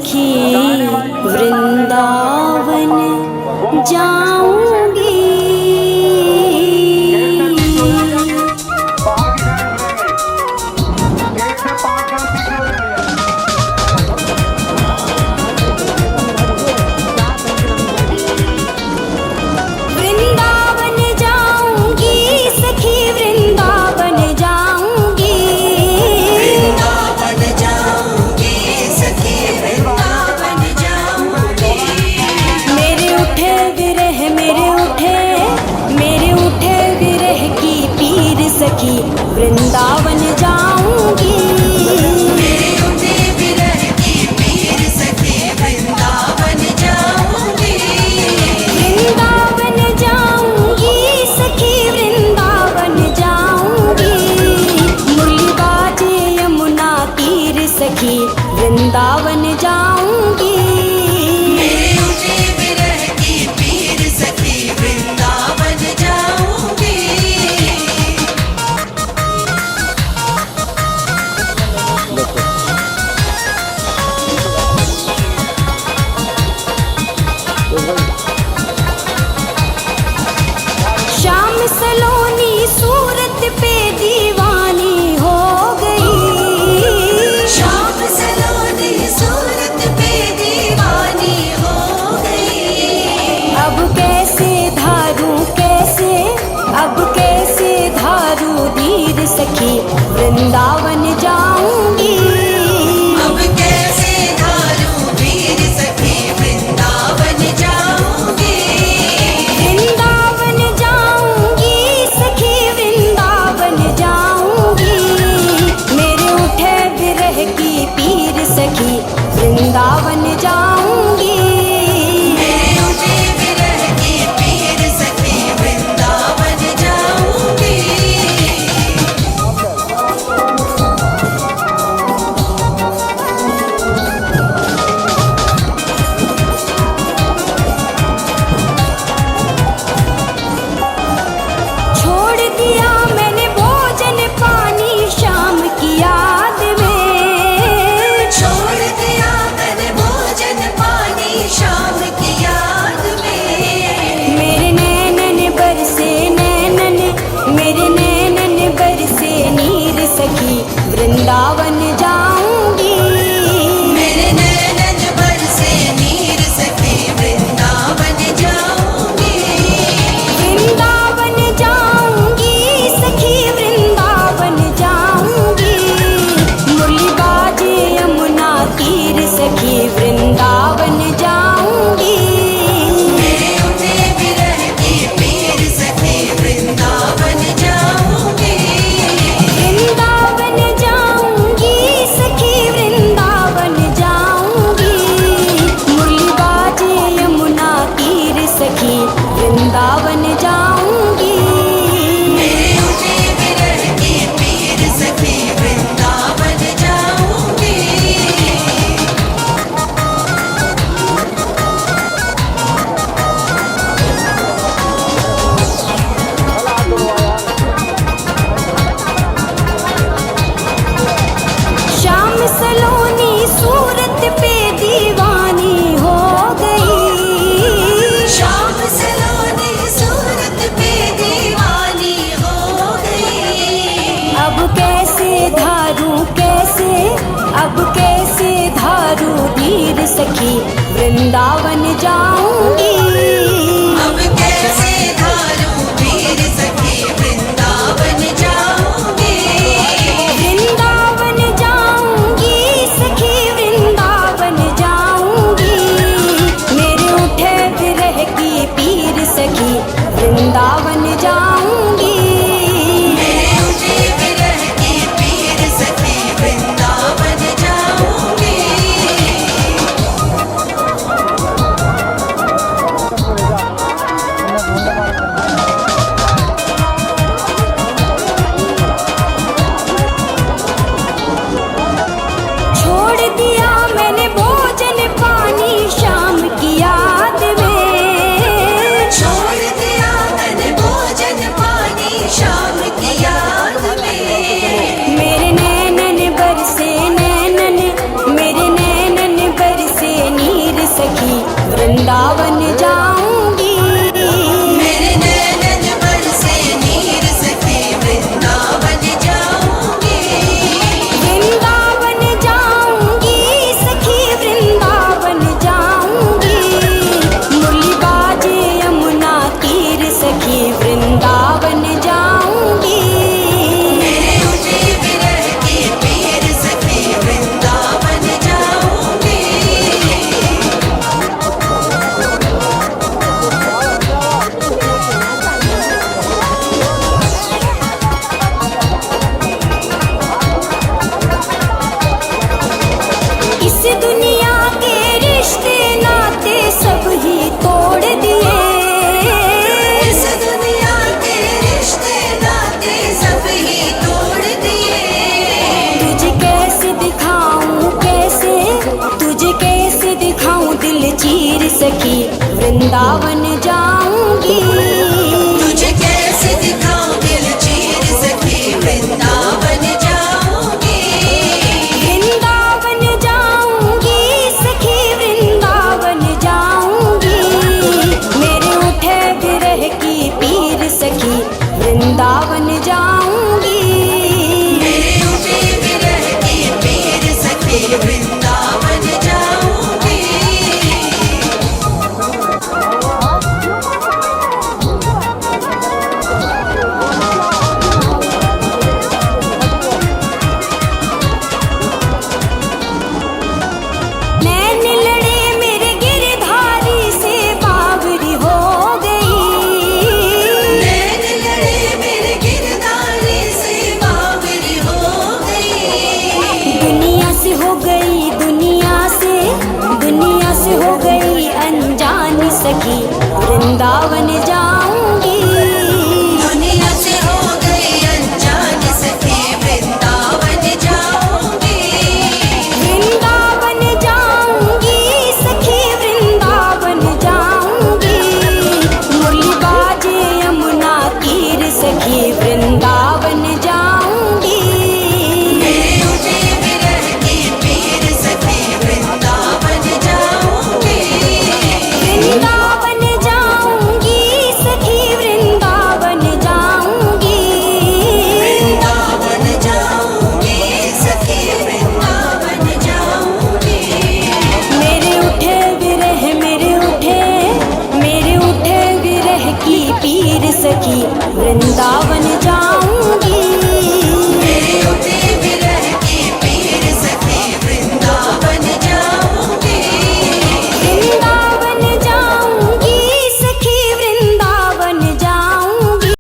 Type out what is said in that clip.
सखी वृंदावन जाऊंगी। वृंदावन जाऊंगी सखी वृंदावन जाऊंगी। वृंदावन जाऊंगी सखी वृंदावन जाऊंगी। मेरे उठे विरह मेरे उठे विरह की पीर सखी वृंदावन जाऊंगी। मेरे उठे विरह की पीर सखी वृंदावन जाऊंगी। वृंदावन जाऊंगी सखी वृंदावन जाऊंगी। मुरली बाजे यमुना तीर सखी वृंदावन जाऊंगी। मेरे उठे विरह की पीर सखी वृंदावन जाऊंगी। श्याम सलोनी सूरत पे दीवानी हो गई। श्याम सलोनी सूरत पे दीवानी हो गई। अब कैसे धारू धीर सखी वृंदावन जाऊंगी। अब कैसे धारू वीर सखी वृंदावन जाऊंगी। वृंदावन जाऊंगी सखी वृंदावन जाऊंगी। मेरे उठे विरह की पीर सखी वृंदावन जाऊंगी। मेरे उठे विरह की पीर सखी वृंदावन जाऊंगी। छोड़ दिया मैंने भोजन पानी शाम की याद में। छोड़ दिया मैंने भोजन पानी शाम की याद में। मेरे नैनन बरसे नीर सखी वृंदावन जाऊंगी। मेरे नैनन बरसे नीर सखी वृंदावन जाऊंगी। वृंदावन जाऊंगी सखी वृंदावन जाऊंगी। मुरली बाजे यमुना तीर सखी वृंदावन जाऊंगी। मेरे उठे विरह की पीर सखी वृंदावन जाऊंगी। वृंदावन जाऊंगी सखी वृंदावन जाऊंगी। मुरली बाजे यमुना तीर सखी वृंदावन जाऊंगी। मेरे उठे विरह की पीर सखी वृंदावन जाऊंगी। श्याम सलोनी सूरत पे दीवानी हो गई। श्याम सलोनी सूरत पे दीवानी हो गई। अब कैसे धारू धीर सखी वृंदावन जाऊंगी। अब कैसे धारू वीर सखी वृंदावन जाऊंगी। वृंदावन जाऊंगी सखी वृंदावन जाऊंगी। मेरे उठे विरह की पीर सखी वृंदावन जाऊंगी। मेरे उठे विरह की पीर सखी वृंदावन जाऊंगी। सखी वृंदावन जाऊंगी। तुझे कैसे दिखाऊं दिल चीर सखी वृंदावन जाऊंगी। वृंदावन जाऊंगी सखी वृंदावन जाऊंगी। मेरे उठे विरह की पीर सखी वृंदावन जाऊंगी। मेरे उठे विरह की पीर सखी वृंदावन जाऊंगी। नैन लड़े मेरे गिरधारी से बावरी हो गई। नैन लड़े मेरे गिरधारी से बावरी हो गई। दुनिया से हो गई दुनिया से हो गई अनजानी सखी वृंदावन जा